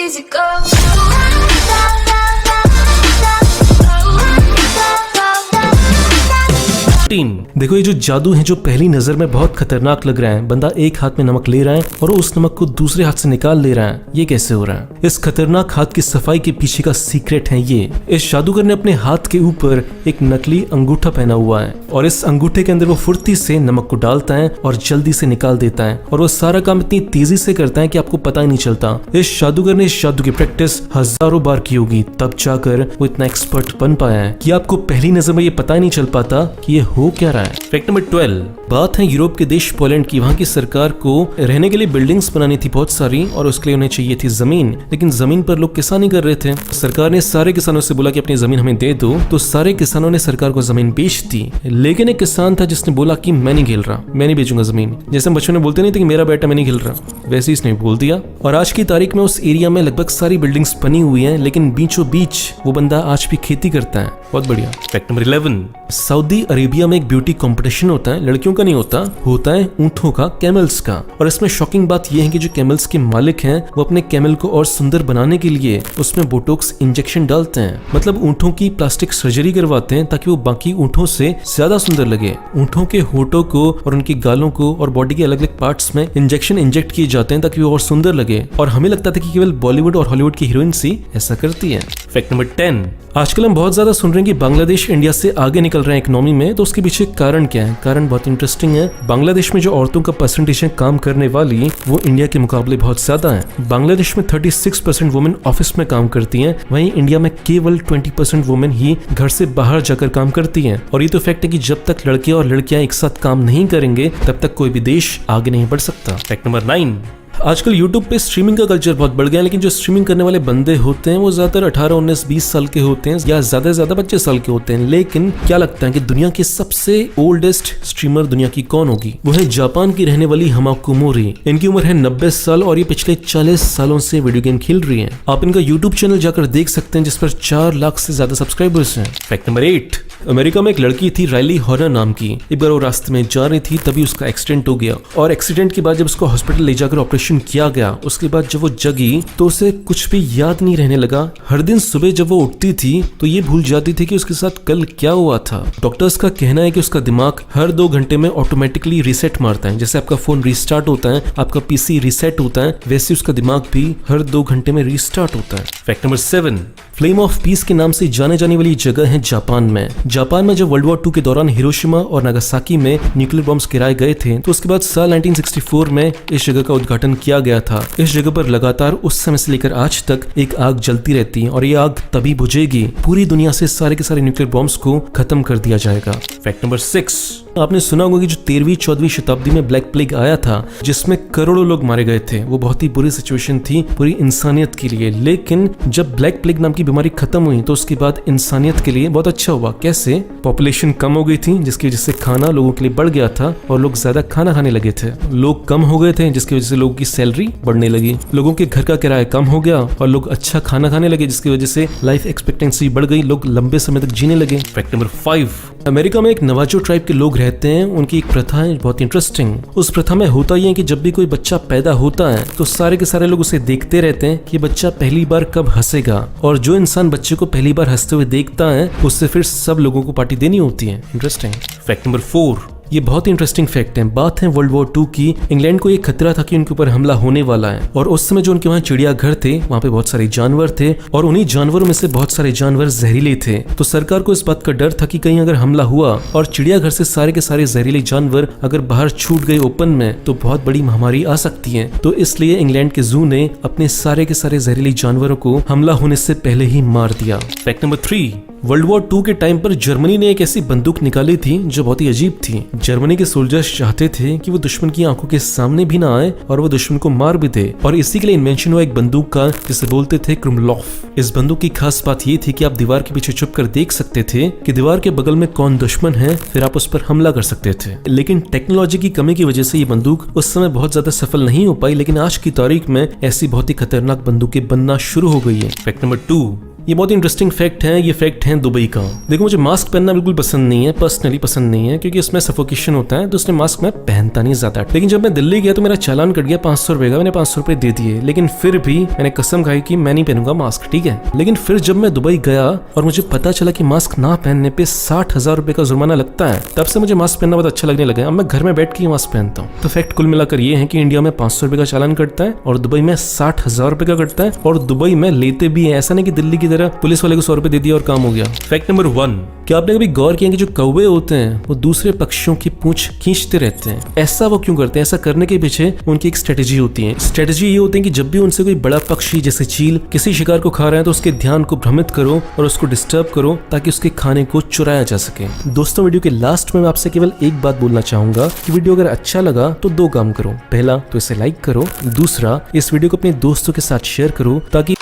easy go. देखो ये जो जादू है जो पहली नजर में बहुत खतरनाक लग रहा है, बंदा एक हाथ में नमक ले रहा है और उस नमक को दूसरे हाथ से निकाल ले रहा है, ये कैसे हो रहा है? इस खतरनाक हाथ की सफाई के पीछे का सीक्रेट है ये। इस जादूगर ने अपने हाथ के ऊपर एक नकली अंगूठा पहना हुआ है और इस अंगूठे के अंदर वो फुर्ती से नमक को डालता है और जल्दी से निकाल देता है और वो सारा काम इतनी तेजी से करता है कि आपको पता ही नहीं चलता। इस जादूगर ने इस जादू की प्रैक्टिस हजारों बार की होगी, तब जाकर वो इतना एक्सपर्ट बन पाया है कि आपको पहली नजर में ये पता ही नहीं चल पाता कि ये हो क्या रहा है। फैक्ट नंबर 12, बात है यूरोप के देश पोलैंड की। वहां की सरकार को रहने के लिए बिल्डिंग्स बनानी थी बहुत सारी और उसके लिए उन्हें चाहिए थी जमीन, लेकिन जमीन पर लोग किसानी कर रहे थे। सरकार ने सारे किसानों से बोला कि अपनी जमीन हमें दे दो, तो सारे किसानों ने सरकार को जमीन बेच दी। लेकिन एक किसान था जिसने बोला कि मैं नहीं खेल रहा, मैं नहीं बेचूंगा जमीन। जैसे हम बच्चों में बोलते नहीं थे कि मेरा बेटा मैं नहीं खेल रहा, वैसे इसने बोल दिया। और आज की तारीख में उस एरिया में लगभग सारी बिल्डिंग्स बनी हुई है, लेकिन बीचों बीच वो बंदा आज भी खेती करता है। बहुत बढ़िया। फैक्ट नंबर 11, सऊदी अरेबिया में एक ब्यूटी कंपटीशन होता है, लड़कियों का नहीं होता है ऊंटों का, कैमल्स का। और इसमें शॉकिंग बात यह है कि जो कैमल्स के मालिक हैं वो अपने कैमल को और सुंदर बनाने के लिए उसमें बोटॉक्स इंजेक्शन डालते हैं। मतलब ऊंटों की प्लास्टिक सर्जरी करवाते हैं ताकि वो बाकी ऊंटों से ज्यादा सुंदर लगे। ऊंटों के होठों को और उनकी गालों को और बॉडी के अलग अलग पार्ट्स में इंजेक्शन इंजेक्ट किए जाते हैं ताकि वो और सुंदर लगे। और हमें लगता था कि केवल बॉलीवुड और हॉलीवुड की हीरोइंस ही ऐसा करती है। फैक्ट नंबर 10, आजकल हम बहुत ज्यादा सुन रहे हैं कि बांग्लादेश इंडिया से आगे निकल रहे हैं इकोनॉमी में, तो उसके पीछे कारण क्या है? कारण बहुत इंटरेस्टिंग है। बांग्लादेश में जो औरतों का परसेंटेज है काम करने वाली, वो इंडिया के मुकाबले बहुत ज्यादा है। बांग्लादेश में 36% वुमेन ऑफिस में काम करती हैं, वहीं इंडिया में केवल 20% वुमेन ही घर से बाहर जाकर काम करती हैं। और ये तो फैक्ट है कि जब तक लड़के और लड़कियां एक साथ काम नहीं करेंगे तब तक कोई भी देश आगे नहीं बढ़ सकता। फैक्ट नंबर 9, आजकल YouTube पे स्ट्रीमिंग का कल्चर बहुत बढ़ गया है, लेकिन जो स्ट्रीमिंग करने वाले बंदे होते हैं वो ज्यादातर 18, 19, 20 साल के होते हैं या ज्यादा से ज्यादा 25 साल के होते हैं। लेकिन क्या लगता है कि दुनिया की सबसे ओल्डेस्ट स्ट्रीमर दुनिया की कौन होगी? वो है जापान की रहने वाली हमाको मोरी। इनकी उम्र है 90 साल और ये पिछले 40 सालों से वीडियो गेम खेल रही है। आप इनका YouTube चैनल जाकर देख सकते हैं जिस पर 4 लाख से ज्यादा सब्सक्राइबर्स हैं। फैक्ट नंबर 8, अमेरिका में एक लड़की थी राइली हॉर्नर नाम की। एक बार वो रास्ते में जा रही थी तभी उसका एक्सीडेंट हो गया और एक्सीडेंट के बाद जब उसको हॉस्पिटल ले जाकर ऑपरेशन किया गया, उसके बाद जब वो जगी तो उसे कुछ भी याद नहीं रहने लगा। हर दिन सुबह जब वो उठती थी तो ये भूल जाती थी कि उसके साथ कल क्या हुआ था। डॉक्टर्स का कहना है कि उसका दिमाग हर 2 घंटे में ऑटोमेटिकली रीसेट मारता है। जैसे आपका फोन रीस्टार्ट होता है, आपका पीसी रीसेट होता है, वैसे उसका दिमाग भी हर 2 घंटे में रीस्टार्ट होता है। Fact number 7, flame of peace के नाम से जाने जाने वाली जगह है जापान में। जापान में जब वर्ल्ड वॉर 2 के दौरान हिरोशिमा और नागासाकी में न्यूक्लियर बॉम्ब्स गिराए गए थे, तो उसके बाद साल 1964 में इस जगह का उद्घाटन किया गया था। इस जगह पर लगातार उस समय से लेकर आज तक एक आग जलती रहती है और ये आग तभी बुझेगी पूरी दुनिया से सारे के सारे न्यूक्लियर बॉम्ब्स को खत्म कर दिया जाएगा। फैक्ट नंबर 6, आपने सुना होगा कि जो 13वीं 14वीं शताब्दी में ब्लैक प्लेग आया था जिसमें करोड़ों लोग मारे गए थे, वो बहुत ही बुरी सिचुएशन थी पूरी इंसानियत के लिए। लेकिन जब ब्लैक प्लेग नाम की बीमारी खत्म हुई तो उसके बाद इंसानियत के लिए बहुत अच्छा हुआ। कैसे? पॉपुलेशन कम हो गई थी जिसकी वजह से खाना लोगों के लिए बढ़ गया था और लोग ज्यादा खाना खाने लगे थे। लोग कम हो गए थे जिसकी वजह से लोगों की सैलरी बढ़ने लगी, लोगों के घर का किराया कम हो गया और लोग अच्छा खाना खाने लगे जिसकी वजह से लाइफ एक्सपेक्टेंसी बढ़ गई, लोग लंबे समय तक जीने लगे। फैक्ट नंबर 5, अमेरिका में एक नवाजो ट्राइब के लोग रहते हैं, उनकी एक प्रथा है बहुत इंटरेस्टिंग। उस प्रथा में होता ही है कि जब भी कोई बच्चा पैदा होता है तो सारे के सारे लोग उसे देखते रहते हैं कि बच्चा पहली बार कब हंसेगा, और जो इंसान बच्चे को पहली बार हंसते हुए देखता है उससे फिर सब लोगों को पार्टी देनी होती है। इंटरेस्टिंग। फैक्ट नंबर 4, ये बहुत इंटरेस्टिंग फैक्ट है। बात है वर्ल्ड वॉर 2 की। इंग्लैंड को एक खतरा था कि उनके ऊपर हमला होने वाला है और उस समय जो उनके वहाँ चिड़ियाघर थे वहाँ पे बहुत सारे जानवर थे और उन्हीं जानवरों में से बहुत सारे जानवर जहरीले थे। तो सरकार को इस बात का डर था कि कहीं अगर हमला हुआ और चिड़ियाघर से सारे के सारे जहरीले जानवर अगर बाहर छूट गए ओपन में तो बहुत बड़ी महामारी आ सकती है। तो इसलिए इंग्लैंड के जू ने अपने सारे के सारे जहरीले जानवरों को हमला होने से पहले ही मार दिया। फैक्ट नंबर 3, वर्ल्ड वॉर 2 के टाइम पर जर्मनी ने एक ऐसी बंदूक निकाली थी जो बहुत ही अजीब थी। जर्मनी के सोल्जर्स चाहते थे कि वो दुश्मन की आंखों के सामने भी ना आए और वो दुश्मन को मार भी दे, और इसी के लिए इन्वेंशन हुआ एक बंदूक का जिसे बोलते थे क्रुमलॉफ। इस बंदूक की खास बात ये थी कि आप दीवार के पीछे छुप कर देख सकते थे कि दीवार के बगल में कौन दुश्मन है, फिर आप उस पर हमला कर सकते थे। लेकिन टेक्नोलॉजी की कमी की वजह से ये बंदूक उस समय बहुत ज्यादा सफल नहीं हो पाई, लेकिन आज की तारीख में ऐसी बहुत ही खतरनाक बंदूकें बनना शुरू हो गई है। फैक्ट नंबर 2, ये बहुत इंटरेस्टिंग फैक्ट है। ये फैक्ट है दुबई का। देखो मुझे मास्क पहनना बिल्कुल पसंद नहीं है, पर्सनली पसंद नहीं है, क्योंकि इसमें सफोकेशन होता है, तो इसलिए मास्क मैं पहनता नहीं ज्यादा। लेकिन जब मैं दिल्ली गया तो मेरा चालान कट गया 500 रुपए का। मैंने 500 रुपए दे दिए, लेकिन फिर भी मैंने कसम खाई कि मैं नहीं पहनूंगा मास्क, ठीक है। लेकिन फिर जब मैं दुबई गया और मुझे पता चला कि मास्क ना पहनने पे 60,000 रुपए का जुर्माना लगता है, तब से मुझे मास्क पहनना बहुत अच्छा लगने लगा। अब मैं घर में बैठ के ही मास्क पहनता हूँ। तो फैक्ट कुल मिलाकर ये है कि इंडिया में 500 रुपए का चालान कटता है और दुबई में 60,000 रुपए का कटता है, और दुबई में लेते भी है। ऐसा नहीं कि दिल्ली की तरह पुलिस वाले को 100 रुपए दे दिया और काम हो गया। फैक्ट नंबर 1, क्या आपने कभी गौर किया कि जो कौवे होते हैं वो दूसरे पक्षियों की पूंछ खींचते रहते हैं? ऐसा वो क्यों करते हैं? ऐसा करने के पीछे उनकी एक स्ट्रेटेजी होती है। स्ट्रेटेजी ये होती है कि जब भी उनसे कोई बड़ा पक्षी जैसे चील किसी शिकार को खा रहा है तो उसके ध्यान को भ्रमित करो और उसको डिस्टर्ब करो ताकि उसके खाने को चुराया जा सके। दोस्तों वीडियो के लास्ट में मैं आपसे केवल एक बात बोलना चाहूंगा कि वीडियो अगर अच्छा लगा तो 2 काम करो। पहला तो इसे लाइक करो, दूसरा इस वीडियो को अपने दोस्तों के साथ शेयर करो ताकि